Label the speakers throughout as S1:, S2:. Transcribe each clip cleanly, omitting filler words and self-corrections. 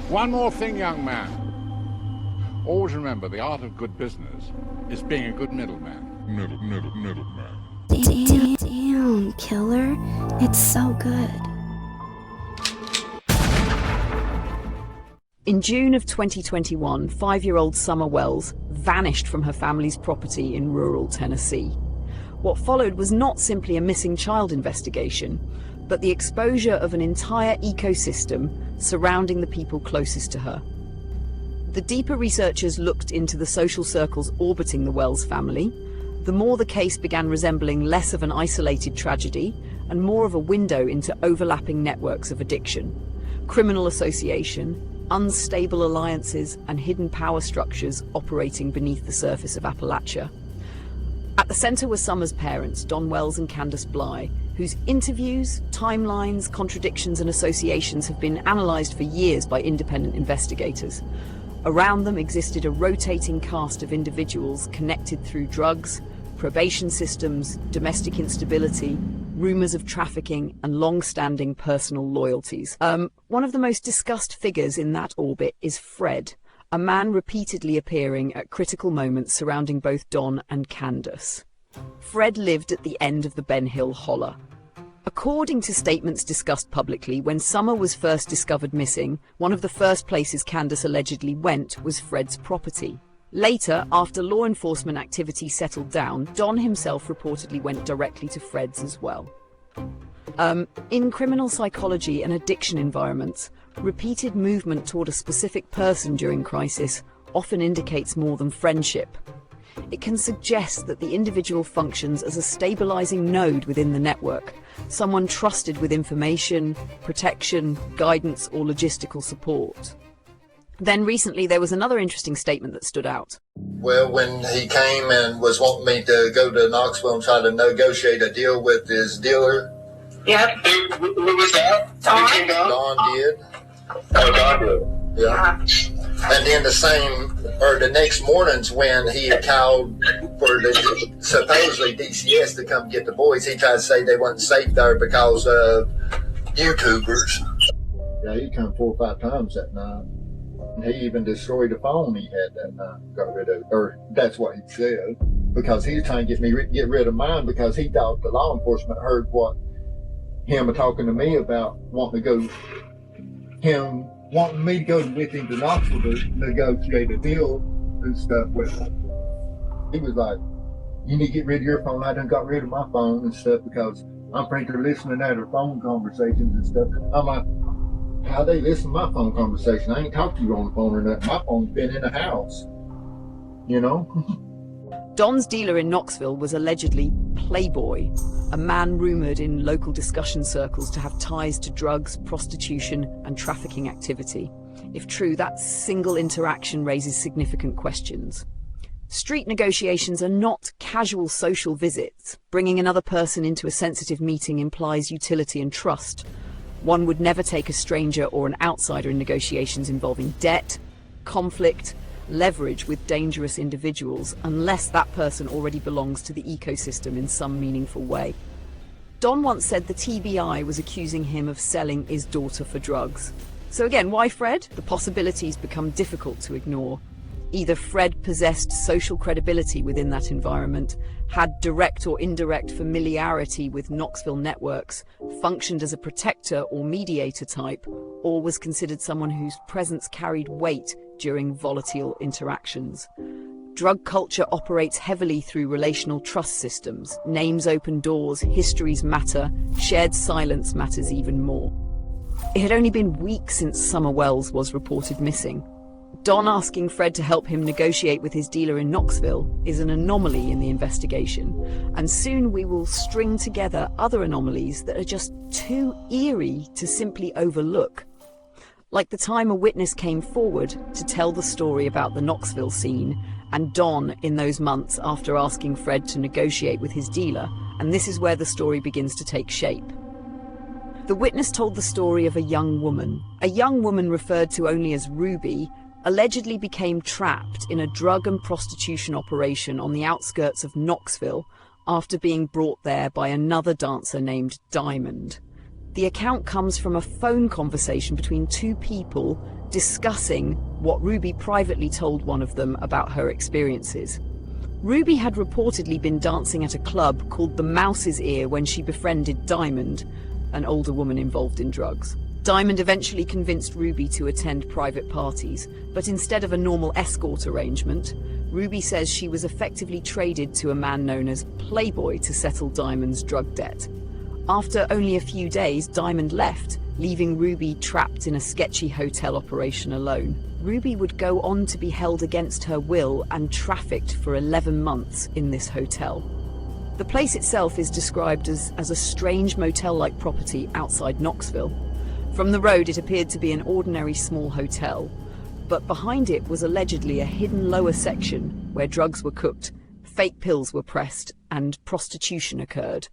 S1: One more thing, young man. Always remember, the art of good business is being a good middleman. Middleman.
S2: Damn, killer. It's so good.
S3: In June of 2021, 5-year-old Summer Wells vanished from her family's property in rural Tennessee. What followed was not simply a missing child investigation, but the exposure of an entire ecosystem surrounding the people closest to her. The deeper researchers looked into the social circles orbiting the Wells family, the more the case began resembling less of an isolated tragedy and more of a window into overlapping networks of addiction, criminal association, unstable alliances, and hidden power structures operating beneath the surface of Appalachia. At the center were Summer's parents, Don Wells and Candace Bly, whose interviews, timelines, contradictions, and associations have been analyzed for years by independent investigators. Around them existed a rotating cast of individuals connected through drugs, probation systems, domestic instability, rumors of trafficking, and long-standing personal loyalties. One of the most discussed figures in that orbit is Fred, a man repeatedly appearing at critical moments surrounding both Don and Candace. Fred lived at the end of the Ben Hill Holler. According to statements discussed publicly, when Summer was first discovered missing, one of the first places Candace allegedly went was Fred's property. Later, after law enforcement activity settled down, Don himself reportedly went directly to Fred's as well. In criminal psychology and addiction environments, repeated movement toward a specific person during crisis often indicates more than friendship. It can suggest that the individual functions as a stabilizing node within the network, someone trusted with information, protection, guidance, or logistical support. Then recently there was another interesting statement that stood out.
S4: Well, when he came and was wanting me to go to Knoxville and try to negotiate a deal with his dealer.
S5: Yep. Who was that? Don?
S4: Don did.
S5: Oh, Don did.
S4: Yeah. And then the next mornings when he had called for the supposedly DCS to come get the boys, he tried to say they weren't safe there because of YouTubers. Yeah, he come 4 or 5 times that night. And he even destroyed the phone he had that night, got rid of it, or that's what he said, because he was trying to get rid of mine because he thought the law enforcement heard what him talking to me about wanting me to go with him to Knoxville to negotiate a deal and stuff with him. He was like, you need to get rid of your phone. I done got rid of my phone and stuff because I'm afraid they're listening at our phone conversations and stuff. I'm like, how they listen to my phone conversation? I ain't talked to you on the phone or nothing. My phone's been in the house, you know?
S3: Don's dealer in Knoxville was allegedly Playboy, a man rumored in local discussion circles to have ties to drugs, prostitution, and trafficking activity. If true, that single interaction raises significant questions. Street negotiations are not casual social visits. Bringing another person into a sensitive meeting implies utility and trust. One would never take a stranger or an outsider in negotiations involving debt, conflict, leverage with dangerous individuals unless that person already belongs to the ecosystem in some meaningful way. Don once said the TBI was accusing him of selling his daughter for drugs. So again, why Fred? The possibilities become difficult to ignore. Either Fred possessed social credibility within that environment, had direct or indirect familiarity with Knoxville networks, functioned as a protector or mediator type, or was considered someone whose presence carried weight during volatile interactions. Drug culture operates heavily through relational trust systems. Names open doors, histories matter, shared silence matters even more. It had only been weeks since Summer Wells was reported missing. Don asking Fred to help him negotiate with his dealer in Knoxville is an anomaly in the investigation, and soon we will string together other anomalies that are just too eerie to simply overlook. Like the time a witness came forward to tell the story about the Knoxville scene, and Don in those months after asking Fred to negotiate with his dealer, and this is where the story begins to take shape. The witness told the story of a young woman referred to only as Ruby, allegedly became trapped in a drug and prostitution operation on the outskirts of Knoxville after being brought there by another dancer named Diamond. The account comes from a phone conversation between two people discussing what Ruby privately told one of them about her experiences. Ruby had reportedly been dancing at a club called the Mouse's Ear when she befriended Diamond, an older woman involved in drugs. Diamond eventually convinced Ruby to attend private parties, but instead of a normal escort arrangement, Ruby says she was effectively traded to a man known as Playboy to settle Diamond's drug debt. After only a few days, Diamond left, leaving Ruby trapped in a sketchy hotel operation alone. Ruby would go on to be held against her will and trafficked for 11 months in this hotel. The place itself is described as a strange motel-like property outside Knoxville. From the road, it appeared to be an ordinary small hotel, but behind it was allegedly a hidden lower section where drugs were cooked, fake pills were pressed, and prostitution occurred.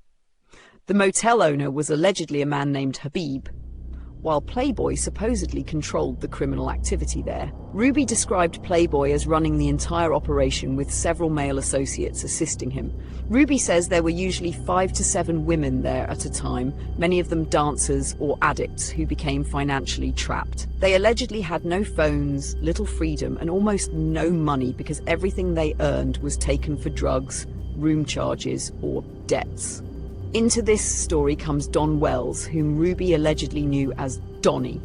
S3: The motel owner was allegedly a man named Habib, while Playboy supposedly controlled the criminal activity there. Ruby described Playboy as running the entire operation with several male associates assisting him. Ruby says there were usually 5 to 7 women there at a time, many of them dancers or addicts who became financially trapped. They allegedly had no phones, little freedom, and almost no money because everything they earned was taken for drugs, room charges, or debts. Into this story comes Don Wells, whom Ruby allegedly knew as Donnie.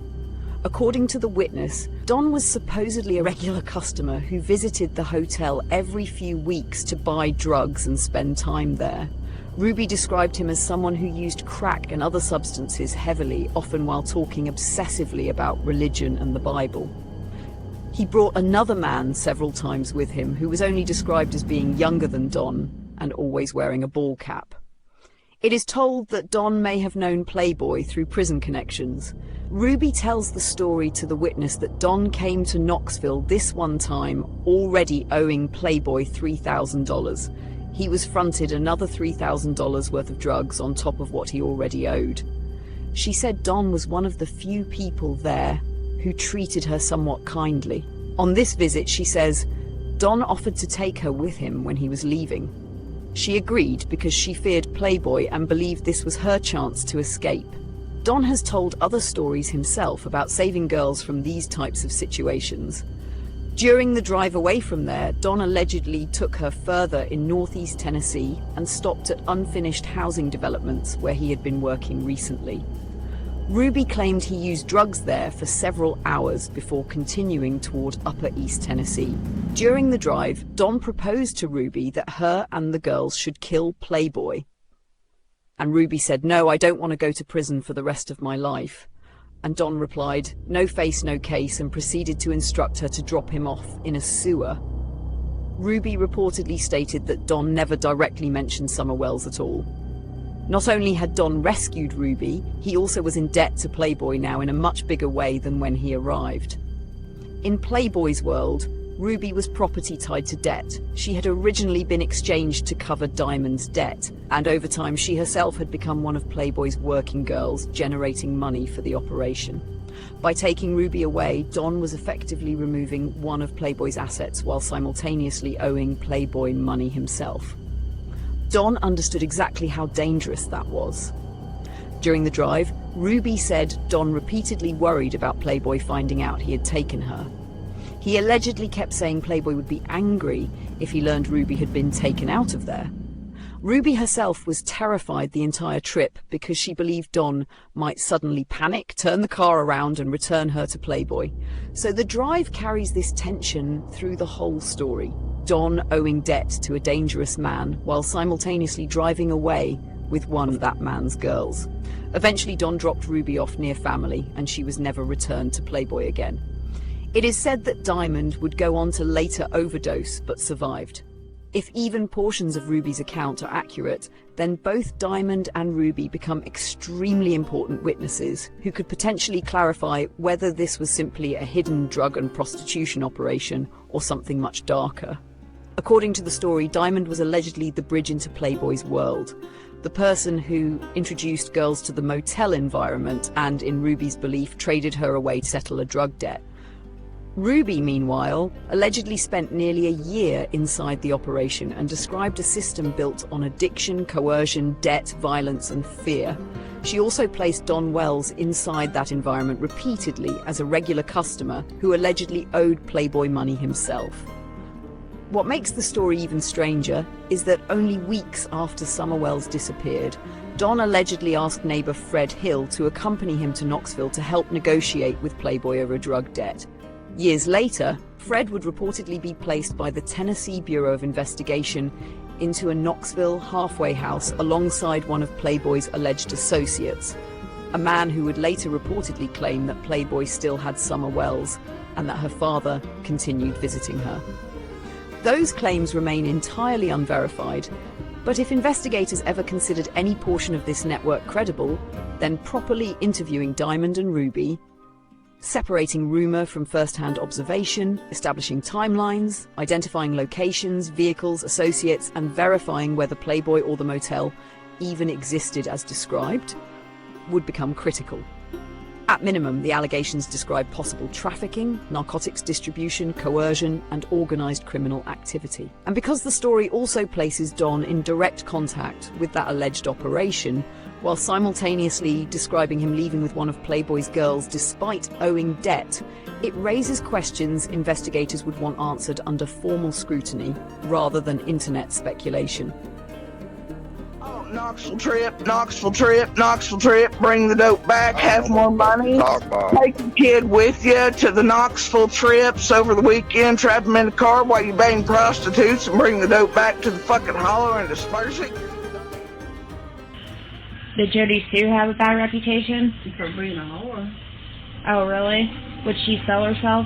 S3: According to the witness, Don was supposedly a regular customer who visited the hotel every few weeks to buy drugs and spend time there. Ruby described him as someone who used crack and other substances heavily, often while talking obsessively about religion and the Bible. He brought another man several times with him who was only described as being younger than Don and always wearing a ball cap. It is told that Don may have known Playboy through prison connections. Ruby tells the story to the witness that Don came to Knoxville this one time already owing Playboy $3,000. He was fronted another $3,000 worth of drugs on top of what he already owed. She said Don was one of the few people there who treated her somewhat kindly. On this visit, she says, Don offered to take her with him when he was leaving. She agreed because she feared Playboy and believed this was her chance to escape. Don has told other stories himself about saving girls from these types of situations. During the drive away from there, Don allegedly took her further in northeast Tennessee and stopped at unfinished housing developments where he had been working recently. Ruby claimed he used drugs there for several hours before continuing toward upper East Tennessee. During the drive, Don proposed to Ruby that her and the girls should kill Playboy. And Ruby said, "No, I don't want to go to prison for the rest of my life." And Don replied, "No face, no case," and proceeded to instruct her to drop him off in a sewer. Ruby reportedly stated that Don never directly mentioned Summer Wells at all. Not only had Don rescued Ruby, he also was in debt to Playboy now in a much bigger way than when he arrived. In Playboy's world, Ruby was property tied to debt. She had originally been exchanged to cover Diamond's debt, and over time she herself had become one of Playboy's working girls, generating money for the operation. By taking Ruby away, Don was effectively removing one of Playboy's assets while simultaneously owing Playboy money himself. Don understood exactly how dangerous that was. During the drive, Ruby said Don repeatedly worried about Playboy finding out he had taken her. He allegedly kept saying Playboy would be angry if he learned Ruby had been taken out of there. Ruby herself was terrified the entire trip because she believed Don might suddenly panic, turn the car around and return her to Playboy. So the drive carries this tension through the whole story. Don owing debt to a dangerous man while simultaneously driving away with one of that man's girls. Eventually Don dropped Ruby off near family and she was never returned to Playboy again. It is said that Diamond would go on to later overdose but survived. If even portions of Ruby's account are accurate, then both Diamond and Ruby become extremely important witnesses who could potentially clarify whether this was simply a hidden drug and prostitution operation or something much darker. According to the story, Diamond was allegedly the bridge into Playboy's world, the person who introduced girls to the motel environment and, in Ruby's belief, traded her away to settle a drug debt. Ruby, meanwhile, allegedly spent nearly a year inside the operation and described a system built on addiction, coercion, debt, violence, and fear. She also placed Don Wells inside that environment repeatedly as a regular customer who allegedly owed Playboy money himself. What makes the story even stranger is that only weeks after Summer Wells disappeared, Don allegedly asked neighbor Fred Hill to accompany him to Knoxville to help negotiate with Playboy over drug debt. Years later, Fred would reportedly be placed by the Tennessee Bureau of Investigation into a Knoxville halfway house alongside one of Playboy's alleged associates, a man who would later reportedly claim that Playboy still had Summer Wells and that her father continued visiting her. Those claims remain entirely unverified, but if investigators ever considered any portion of this network credible, then properly interviewing Diamond and Ruby, separating rumor from first-hand observation, establishing timelines, identifying locations, vehicles, associates, and verifying whether Playboy or the motel even existed as described, would become critical. At minimum, the allegations describe possible trafficking, narcotics distribution, coercion, and organized criminal activity. And because the story also places Don in direct contact with that alleged operation, while simultaneously describing him leaving with one of Playboy's girls despite owing debt, it raises questions investigators would want answered under formal scrutiny rather than internet speculation.
S6: Knoxville trip, Knoxville trip, Knoxville trip, bring the dope back, have more money, take your kid with you to the Knoxville trips over the weekend, trap them in the car while you bang prostitutes and bring the dope back to the fucking holler and disperse it.
S7: Did Jody Sue have a bad reputation?
S8: For being a whore.
S7: Oh, really? Would she sell herself?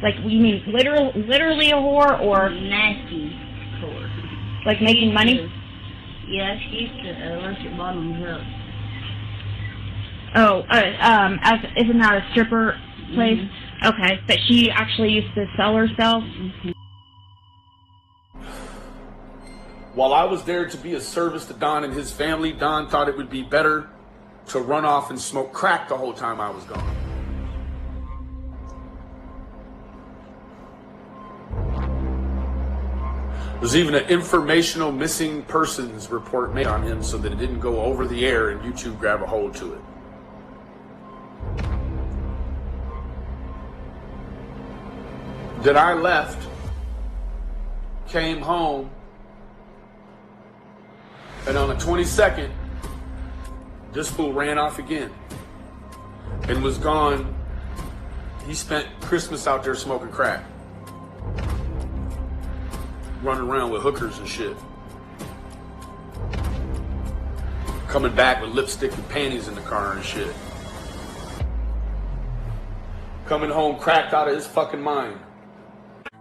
S7: Like, you mean literally a whore, or
S8: Nasty whore.
S7: like making money?
S8: Yeah, she used to work at Bottom's Up.
S7: Oh, isn't that a stripper place?
S8: Mm-hmm.
S7: Okay, but she actually used to sell herself?
S8: Mm-hmm.
S9: While I was there to be a service to Don and his family, Don thought it would be better to run off and smoke crack the whole time I was gone. There's even an informational missing persons report made on him so that it didn't go over the air and YouTube grab a hold to it. Then I left, came home, and on the 22nd, this fool ran off again and was gone. He spent Christmas out there smoking crack, running around with hookers and shit. Coming back with lipstick and panties in the car and shit. Coming home cracked out of his fucking mind.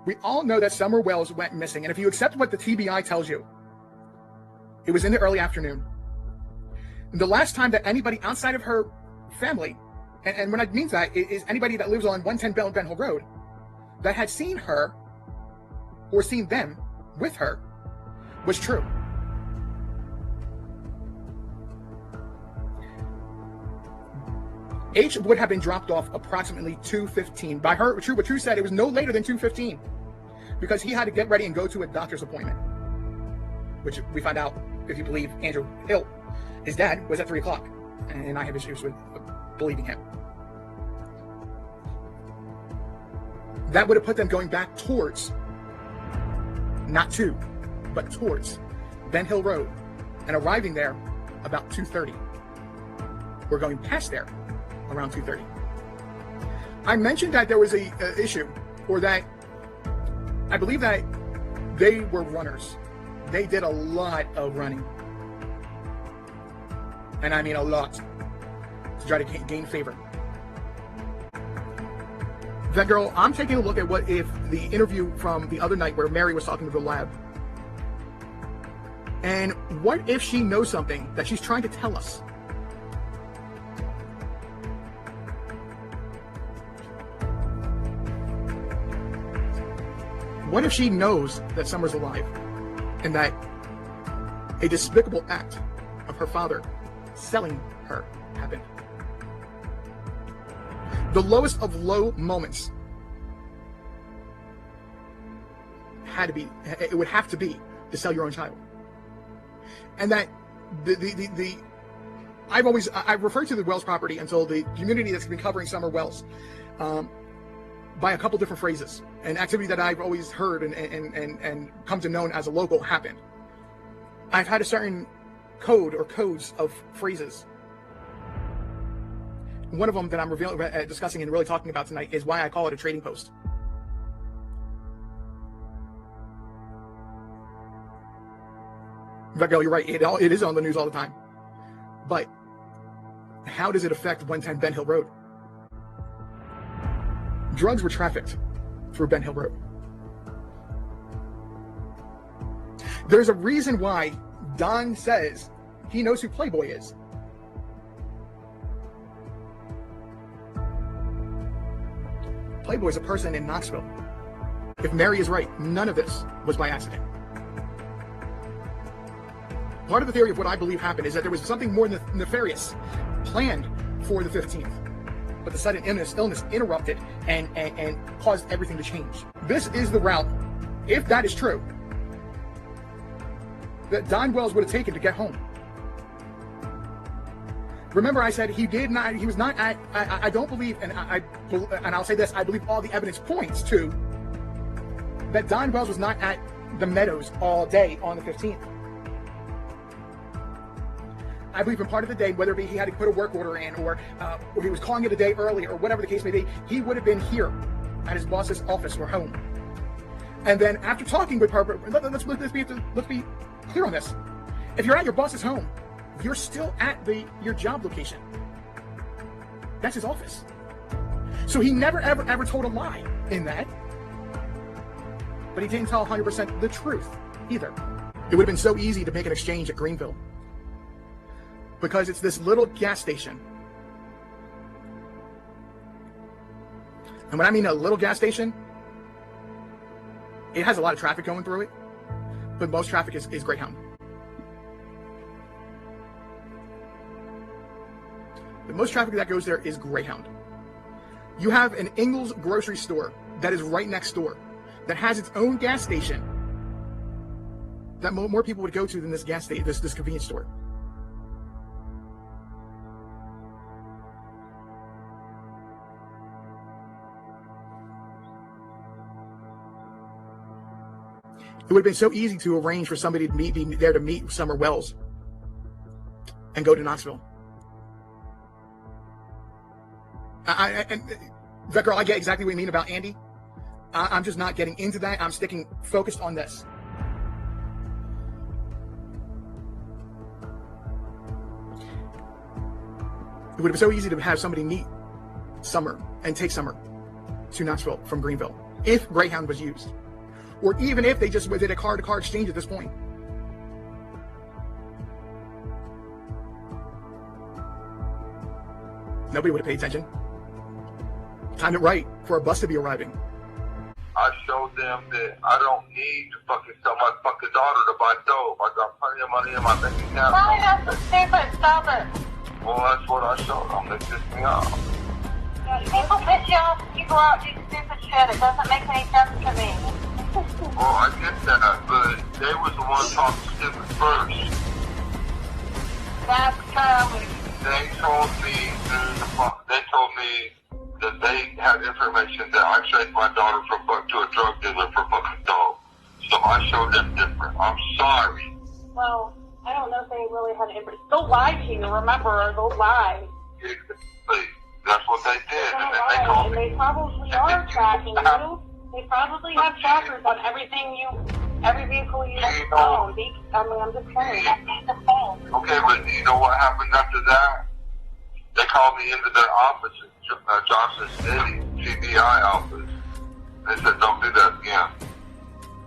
S10: We all know that Summer Wells went missing, and if you accept what the TBI tells you, it was in the early afternoon. The last time that anybody outside of her family, and when I mean that, is anybody that lives on 110 Ben Hill Road, that had seen her or seen them with her, was true. H would have been dropped off approximately 2:15. By her, what True said, it was no later than 2:15, because he had to get ready and go to a doctor's appointment, which we find out, if you believe Andrew Hill, his dad, was at 3 o'clock, and I have issues with believing him. That would have put them going back towards, not to, but towards Ben Hill Road, and arriving there about 2:30. We're going past there around 2:30. I mentioned that there was a issue, or that I believe that they were runners. They did a lot of running, and I mean a lot, to try to gain favor. That girl, I'm taking a look at what if the interview from the other night where Mary was talking to the lab, and what if she knows something that she's trying to tell us? What if she knows that Summer's alive, and that a despicable act of her father selling her happened? The lowest of low moments would have to be to sell your own child. And that I've referred to the Wells property until the community that's been covering Summer Wells by a couple different phrases. An activity that I've always heard and come to know as a local happened. I've had a certain code or codes of phrases. One of them that I'm discussing and really talking about tonight is why I call it a trading post. In fact, you're right, it is on the news all the time. But how does it affect 110 Ben Hill Road? Drugs were trafficked through Ben Hill Road. There's a reason why Don says he knows who Playboy is. Playboy is a person in Knoxville. If Mary is right, none of this was by accident. Part of the theory of what I believe happened is that there was something more nefarious planned for the 15th. But the sudden illness interrupted and caused everything to change. This is the route, if that is true, that Don Wells would have taken to get home. Remember, I said he was not at, I don't believe, and I'll say this, I believe all the evidence points to that Don Wells was not at the Meadows all day on the 15th. I believe in part of the day, whether it be he had to put a work order in or he was calling it a day early or whatever the case may be, he would have been here at his boss's office or home. And then after talking with her, let's be clear on this. If you're at your boss's home, you're still at your job location. That's his office. So he never, ever told a lie in that. But he didn't tell 100% the truth either. It would have been so easy to make an exchange at Greenville. Because it's this little gas station. And when I mean a little gas station, it has a lot of traffic going through it, but most traffic is Greyhound. The most traffic that goes there is Greyhound. You have an Ingles grocery store that is right next door, that has its own gas station, that more people would go to than this gas station, this convenience store. It would have been so easy to arrange for somebody to be there to meet Summer Wells and go to Knoxville. That girl, I get exactly what you mean about Andy. I'm just not getting into that. I'm sticking focused on this. It would have been so easy to have somebody meet Summer and take Summer to Knoxville from Greenville if Greyhound was used. Or even if they just did a car-to-car exchange at this point. Nobody would have paid attention. Timed it right for a bus to be arriving.
S5: I showed them that I don't need to fucking sell my fucking daughter to buy dope. I got plenty of money in my bank account.
S11: Mommy, that's so stupid. Stop it.
S5: Well, that's what I showed them. They pissed me off.
S11: People piss you off if you go out and do stupid shit. It doesn't make any sense to me.
S5: Well, I get that, but they was the ones talking stupid first.
S11: That's Charlie.
S5: They told me that they had information that I traded my daughter to a drug dealer for fucking dope. So I showed them different. I'm sorry.
S11: Well, I don't know if they really had information. They'll lie to you, remember, they'll lie.
S5: Exactly. That's what they did. And then they
S11: lie,
S5: told
S11: and
S5: me.
S11: they probably are tracking you. They probably have trackers on every vehicle you own. I mean, I'm just saying.
S5: Okay, but you know what happened after that? They called me into their office in Johnson City, CBI office. They said, don't do that again.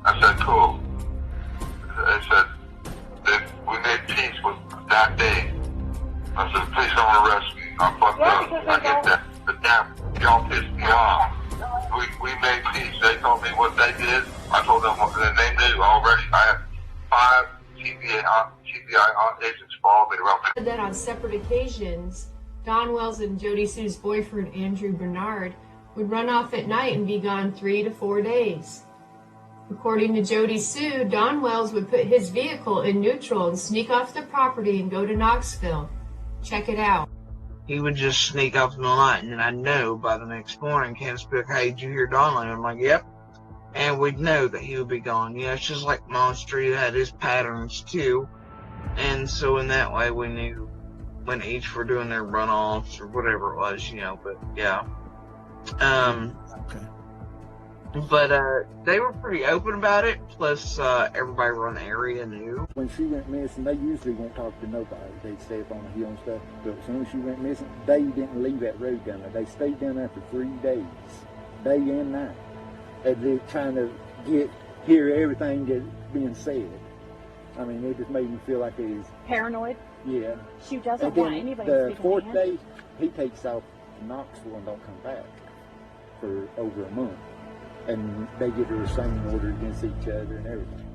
S5: I said, cool. They said, we made peace with that day. I said, please don't arrest me. I fucked up. I get that. But damn, y'all pissed me off. We made peace. They told me what they did. I told them what they knew already. I had 5 TBI agents follow me around.
S12: That on separate occasions, Don Wells and Jody Sue's boyfriend, Andrew Bernard, would run off at night and be gone 3 to 4 days. According to Jody Sue, Don Wells would put his vehicle in neutral and sneak off the property and go to Knoxville. Check it out.
S6: He would just sneak off in the night, and then I'd know by the next morning, Candace would be like, hey, did you hear Don leave? I'm like, yep. And we'd know that he would be gone. You know, it's just like Monster, he had his patterns too. And so in that way, we knew when each were doing their runoffs or whatever it was, you know, but yeah.
S13: Okay.
S6: But they were pretty open about it, plus everybody around the area knew.
S13: When she went missing, they usually won't talk to nobody. They'd stay up on the hill and stuff. But as soon as she went missing, they didn't leave that road down there. They stayed down there for 3 days, day and night. And they're trying to hear everything that's being said. I mean, it just made me feel like it was
S14: paranoid.
S13: Yeah.
S14: She doesn't want anybody to speak.
S13: The 4th day, he takes off to Knoxville and don't come back for over a month. And they get a restraining order against each other and everything.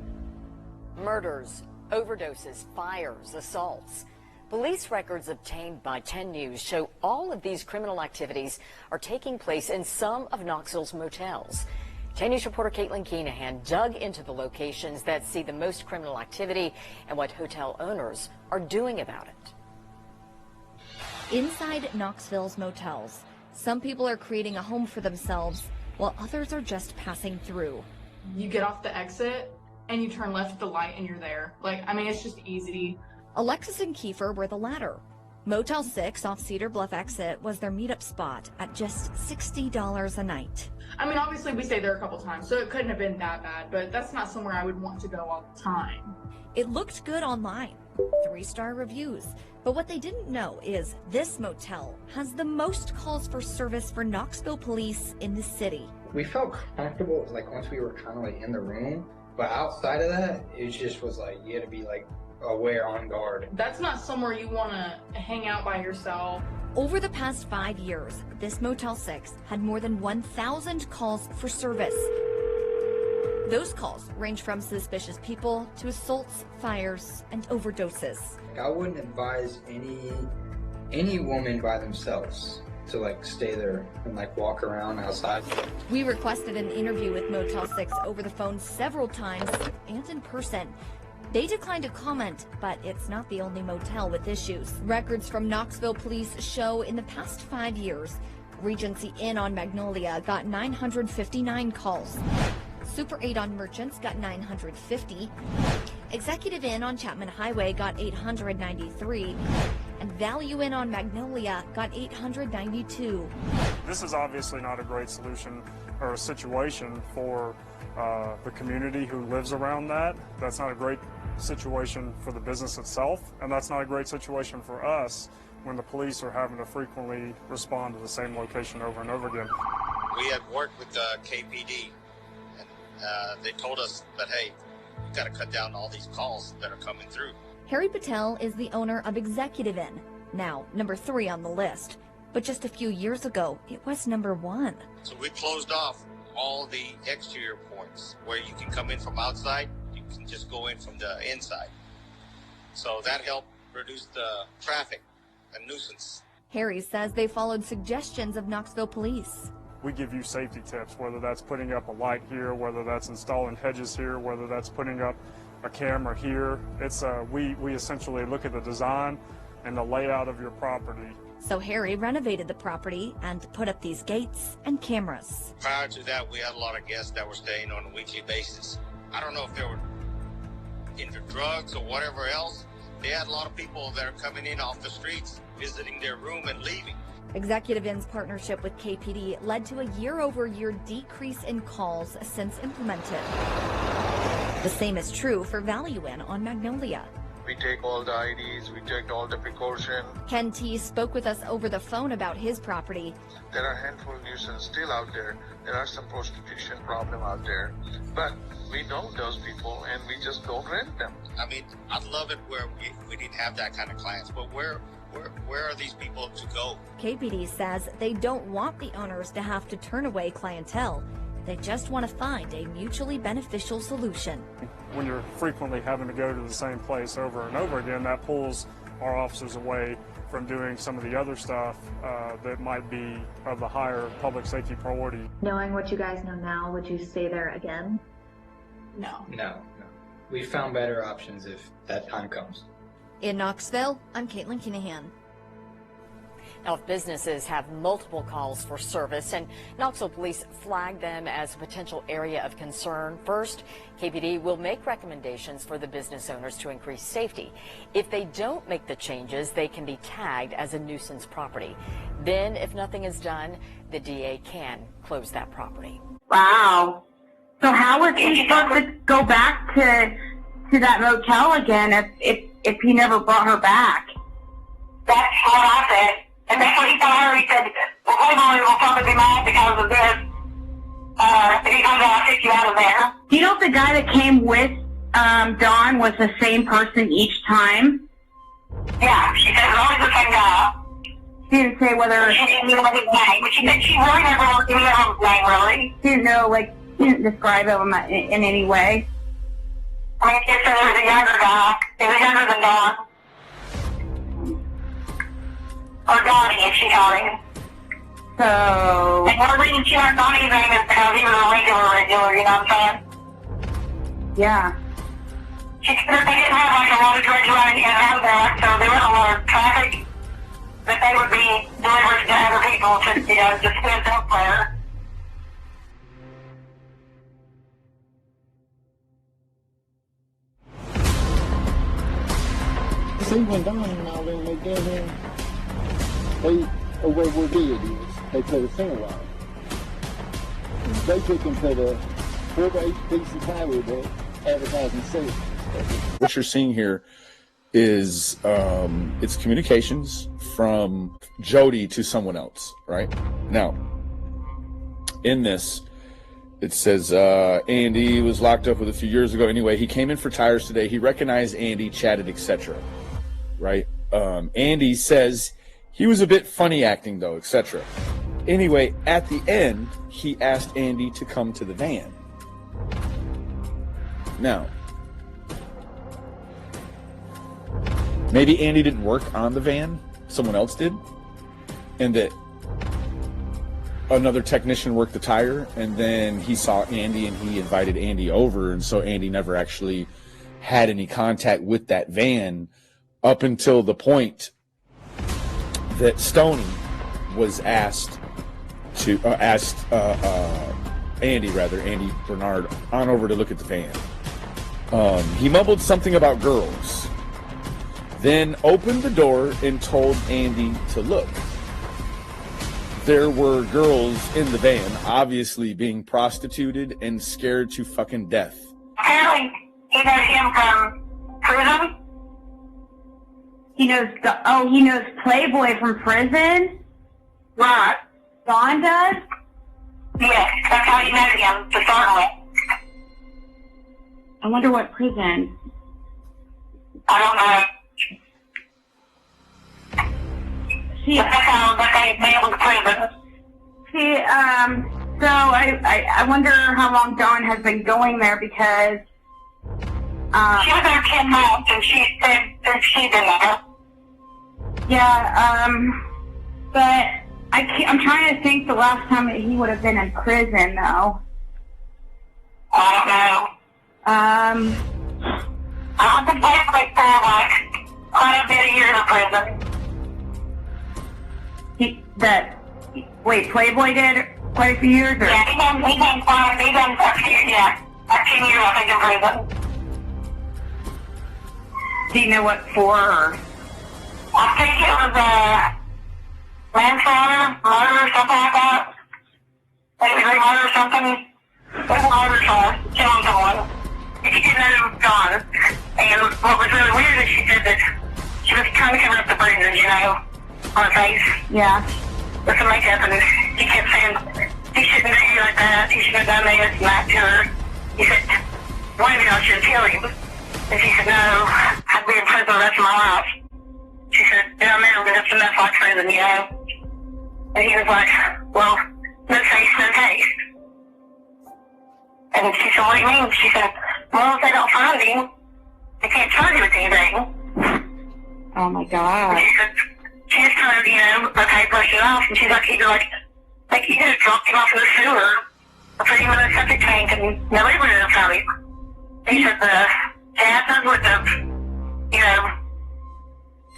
S15: Murders, overdoses, fires, assaults. Police records obtained by 10 News show all of these criminal activities are taking place in some of Knoxville's motels. 10 News reporter Caitlin Keenahan dug into the locations that see the most criminal activity and what hotel owners are doing about it.
S16: Inside Knoxville's motels, some people are creating a home for themselves while others are just passing through.
S17: You get off the exit and you turn left at the light and you're there. Like, I mean, it's just easy.
S16: Alexis and Kiefer were the latter. Motel 6 off Cedar Bluff exit was their meetup spot at just $60 a night.
S17: I mean, obviously we stayed there a couple times, so it couldn't have been that bad, but that's not somewhere I would want to go all the time.
S16: It looked good online, 3-star reviews. But what they didn't know is this motel has the most calls for service for Knoxville police in the city.
S18: We felt comfortable, like once we were kind of like in the room, but outside of that, it just was like you had to be like aware, on guard.
S17: That's not somewhere you want to hang out by yourself.
S16: Over the past 5 years, this Motel 6 had more than 1,000 calls for service. Those calls range from suspicious people to assaults, fires, and overdoses.
S18: I wouldn't advise any woman by themselves to like stay there and like walk around outside.
S16: We requested an interview with Motel 6 over the phone several times and in person. They declined to comment, but it's not the only motel with issues. Records from Knoxville police show in the past 5 years, Regency Inn on Magnolia got 959 calls. Super 8 on Merchants got 950. Executive Inn on Chapman Highway got 893. And Value Inn on Magnolia got 892.
S19: This is obviously not a great solution or a situation for the community who lives around that. That's not a great situation for the business itself, and that's not a great situation for us when the police are having to frequently respond to the same location over and over again.
S20: We had worked with KPD, and they told us that, hey, we've got to cut down all these calls that are coming through.
S16: Harry Patel is the owner of Executive Inn, now number 3 on the list. But just a few years ago, it was number 1.
S20: So we closed off all the exterior points where you can come in from outside, you can just go in from the inside. So that helped reduce the traffic and nuisance.
S16: Harry says they followed suggestions of Knoxville police.
S19: We give you safety tips, whether that's putting up a light here, whether that's installing hedges here, whether that's putting up a camera here. It's we essentially look at the design and the layout of your property.
S16: So Harry renovated the property and put up these gates and cameras.
S20: Prior to that, we had a lot of guests that were staying on a weekly basis. I don't know if they were into drugs or whatever else. They had a lot of people that are coming in off the streets, visiting their room and leaving.
S16: Executive Inn's partnership with KPD led to a year-over-year decrease in calls since implemented. The same is true for Value Inn on Magnolia.
S21: We take all the IDs, we take all the precaution.
S16: Ken T spoke with us over the phone about his property.
S21: There are a handful of nuisance still out there. There are some prostitution problem out there. But we know those people and we just don't rent them.
S20: I mean, I'd love it where we didn't have that kind of clients, but where are these people to go?
S16: KPD says they don't want the owners to have to turn away clientele. They just want to find a mutually beneficial solution.
S19: When you're frequently having to go to the same place over and over again, that pulls our officers away from doing some of the other stuff that might be of the higher public safety priority.
S22: Knowing what you guys know now, would you stay there again?
S17: No.
S18: No. We found better options if that time comes.
S16: In Knoxville, I'm Caitlin Kinahan.
S15: Now, if businesses have multiple calls for service and Knoxville police flag them as a potential area of concern, first, KPD will make recommendations for the business owners to increase safety. If they don't make the changes, they can be tagged as a nuisance property. Then, if nothing is done, the DA can close that property.
S11: Wow. So how was he supposed to go back to that motel again if he never brought her back? That's what I said. And that's what he told her. He said, well, Playboy will probably be mad because of this. If he comes out, I'll take you out of there. Do you know if the guy that came with Dawn was the same person each time? Yeah, she said it was always the same guy. She didn't say whether... She didn't know his name, but she said she really never knew his name, really. She didn't know, she didn't describe him in any way. I mean, she said there was a younger guy. He was younger than Dawn. Or Donnie, if she called him. So... And one reason she learned Donnie's name is because he was a regular, you know what I'm saying? Yeah. She said they didn't have, a lot of drugs running in and out of there, so there wasn't a lot of traffic that they would be delivering to other people to, just spend up there.
S13: See, when Don and all them, they did him, where dead is, they put a center wire. They took him to the 4 to 8 pieces of plywood that advertising said.
S1: What you're seeing here is it's communications from Jody to someone else, right? Now, in this, it says Andy was locked up with a few years ago. Anyway, he came in for tires today. He recognized Andy, chatted, etc. Right? Andy says he was a bit funny acting though, etc. Anyway, at the end, he asked Andy to come to the van. Now, maybe Andy didn't work on the van, someone else did, and that another technician worked the tire, and then he saw Andy and he invited Andy over, and so Andy never actually had any contact with that van up until the point that Stoney was asked Andy Bernard on over to look at the van. He mumbled something about girls, then opened the door and told Andy to look. There were girls in the van, obviously being prostituted and scared to fucking death.
S11: Apparently, he knows him from prison. He knows Playboy from prison? Right. Dawn does? Yes, that's how he knows him to start with. I wonder what prison. I don't know. See, that's how they able to prison. See, so I wonder how long Dawn has been going there because she was there 10 months and she said that she'd been there. Yeah, but I'm trying to think the last time that he would have been in prison, though. I don't know. I think that's like quite a bit of years in prison. Wait, Playboy did quite a few years? Or? Yeah, he done a few years, I think, in prison. Do you know what for? Or? I think it was manslaughter, murder, or something like that. Maybe murder or something. It was a murder charge, killing someone. She didn't know it was gone. And what was really weird is she said that she was trying to cover up the bruises, on her face. Yeah. With some makeup, and he kept saying, he shouldn't do you like that, he shouldn't have done this and that to her. He said, one of you, I should kill him. And she said, no, I'd be in prison the rest of my life. She said, I'm never going to enough like prison, And he was like, well, no taste, no taste. And she said, what do you mean? She said, well, if they don't find him, they can't charge you with anything. Oh my God. And she said, she just told her, okay, brush it off. And she's like, you could have dropped him off in the sewer or put him in a septic tank and nobody would have found him. He said the dad would have, you know,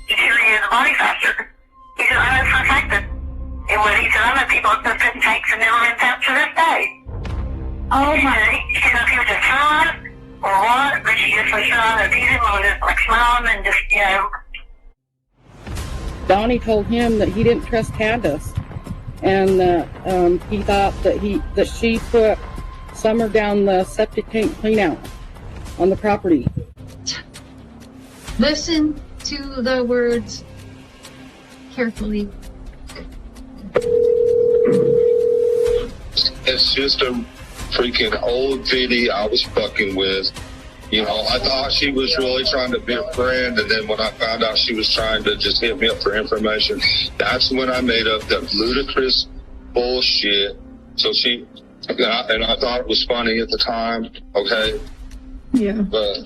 S11: deteriorated the body faster. He said, I know for a fact that it would. He said, I know people have put in tanks and never been tapped to this day. Oh my. She said, if he was just trying or what, but she just was trying to tease him and was just like smiling and just, you know.
S2: Donnie told him that he didn't trust Candace, and that he thought that she put Summer down the septic tank clean out on the property.
S22: Listen to the words carefully.
S5: It's just a freaking old video I was fucking with. You know, I thought she was really trying to be a friend, and then when I found out she was trying to just hit me up for information, that's when I made up that ludicrous bullshit. So and I thought it was funny at the time, okay?
S22: Yeah.
S5: But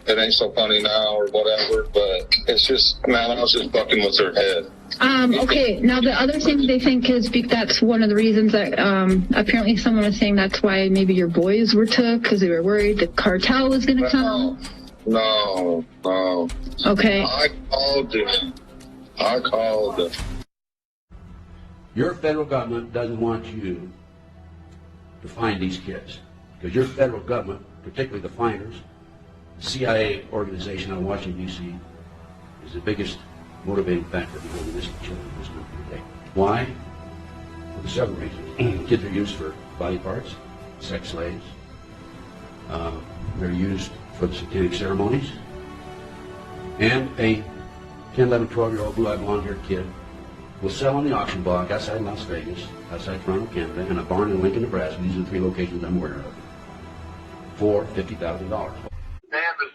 S5: it ain't so funny now or whatever, but it's just, man, I was just fucking with her head.
S22: Okay, now the other thing they think is that's one of the reasons that apparently someone was saying that's why maybe your boys were took, because they were worried the cartel was going to come.
S5: No.
S22: Okay.
S5: I called them.
S23: Your federal government doesn't want you to find these kids, because your federal government, particularly the finders, the CIA organization out of Washington, D.C., is the biggest motivating factor behind the missing children in this country today. Why? Well, for several reasons. Kids are used for body parts, sex slaves. They're used for the satanic ceremonies. And a 10, 11, 12-year-old blue-eyed blonde-haired kid will sell on the auction block outside Las Vegas, outside Toronto, Canada, and a barn in Lincoln, Nebraska. These are the 3 locations I'm aware of. For $50,000.
S5: Damn,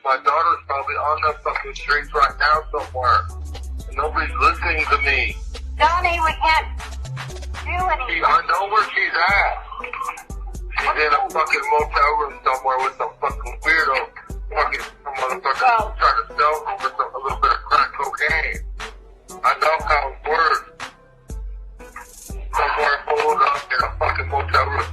S5: my daughter's probably on the fucking streets right now somewhere. And nobody's listening to me.
S11: Donnie, we can't do anything.
S5: I know where she's at. She's in a fucking motel room somewhere with some fucking weirdo. Fucking motherfucker trying to sell her for a little bit of crack cocaine. I know how it works. Somewhere pulled up in a fucking motel room.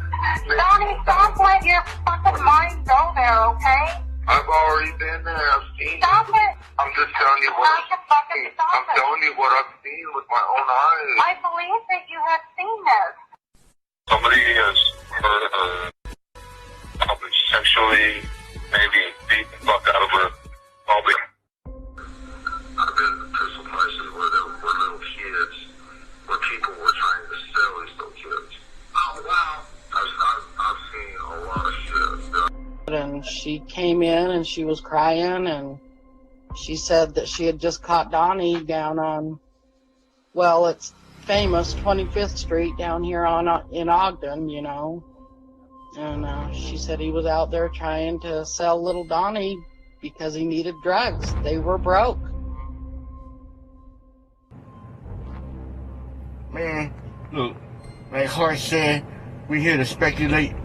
S11: Donnie, stop letting your fucking mind go there, okay?
S5: I've already been there. I've seen it.
S11: Stop it.
S5: I'm just telling you what I've seen. I'm telling you what I've seen with my own eyes.
S11: I believe that you have seen this.
S5: Somebody has hurt her, probably sexually, maybe beat the fuck out of her, probably. I've been to some places where there were little kids, where people were trying to sell these little kids. Oh, wow. I've seen a lot of shit.
S2: And she came in and she was crying, and she said that she had just caught Donnie down on, well, it's famous 25th Street down here in Ogden, you know. And she said he was out there trying to sell little Donnie because he needed drugs. They were broke.
S24: Man, look, like Hart said, we here to speculate.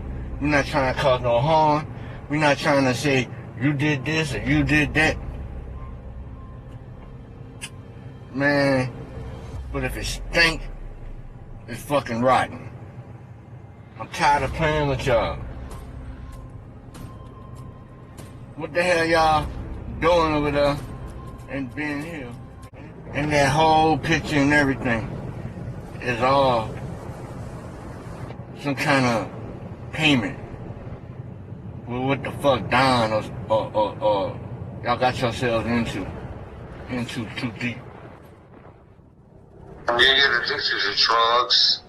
S24: We're not trying to cause no harm. We're not trying to say, you did this or you did that. Man, but if it stink, it's fucking rotten. I'm tired of playing with y'all. What the hell y'all doing over there and being here? And that whole picture and everything is all some kind of payment. Well, what the fuck Don or y'all got yourselves into too deep.
S5: When you get addicted to drugs,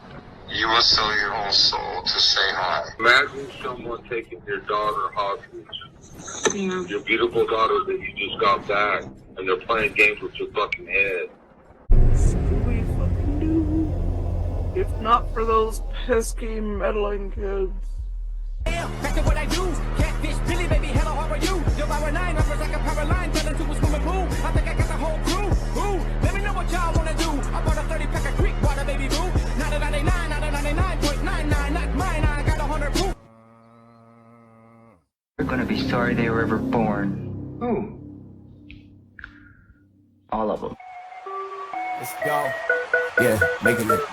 S5: you will sell your own soul to say hi. Imagine someone taking your daughter hostage. Yeah. Your beautiful daughter that you just got back, and they're playing games with your fucking head.
S6: What we fucking do? If not for those pesky meddling kids.
S25: Back to what I do. Catfish, Billy, baby, hello, how are you? Yo, power 9, rappers like a power line, turn into a swimming pool. I think I got the whole crew. Ooh, let me know what y'all wanna do. I bought a 30-pack of Creek water, baby boo. Not a 99, not a 99.99, not mine, I got 100 proof.
S26: They're gonna be sorry they were ever born. Who? All of them.
S25: Let's go.
S3: Yeah, make it look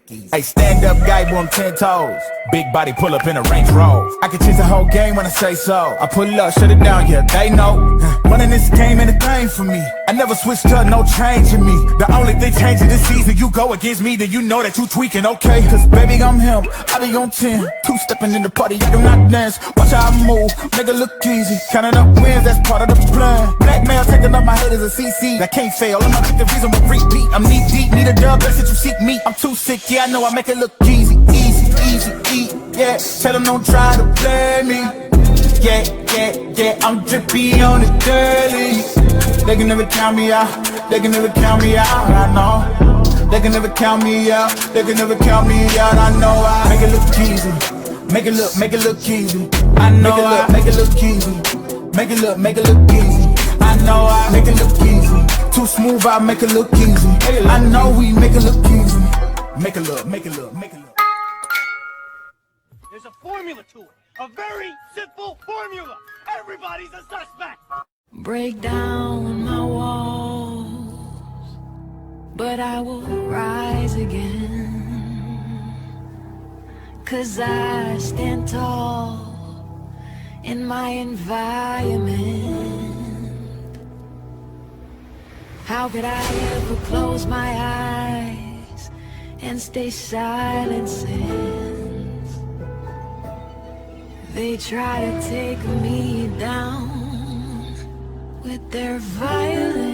S3: easy. Hey, stand up guy, boom, 10 toes. Big body pull up in a Range Rover. I can change the whole game when I say so. I pull up, shut it down, yeah, they know. Running this game ain't a thing for me. I never switched up, no change in me. The only thing changing this season, you go against me, then you know that you tweaking, okay? Cause baby, I'm him, I be on 10. Two-stepping in the party, I do not dance. Watch how I move, make it look easy. Counting up wins, that's part of the plan. Blackmail, taking up my head as a CC. That can't fail, I'm not the reason we repeat. I'm knee deep, need a dub, that's it, you seek me. I'm too sick, yeah, I know I make it look easy. Yeah, tell them don't try to play me. Yeah, I'm drippy on the dirty. They can never count me out, they can never count me out, I know. They can never count me out, they can never count me out, I know. I make it look easy, make it look easy. I know I make it look easy, make it look easy. I know I make it look easy, too smooth, I make it look easy. I know we make it look easy, make it look.
S4: There's a formula to it, a very simple formula. Everybody's a suspect.
S7: Break down my walls, but I will rise again. 'Cause I stand tall in my environment. How could I ever close my eyes and stay silent since they try to take me down with their violence?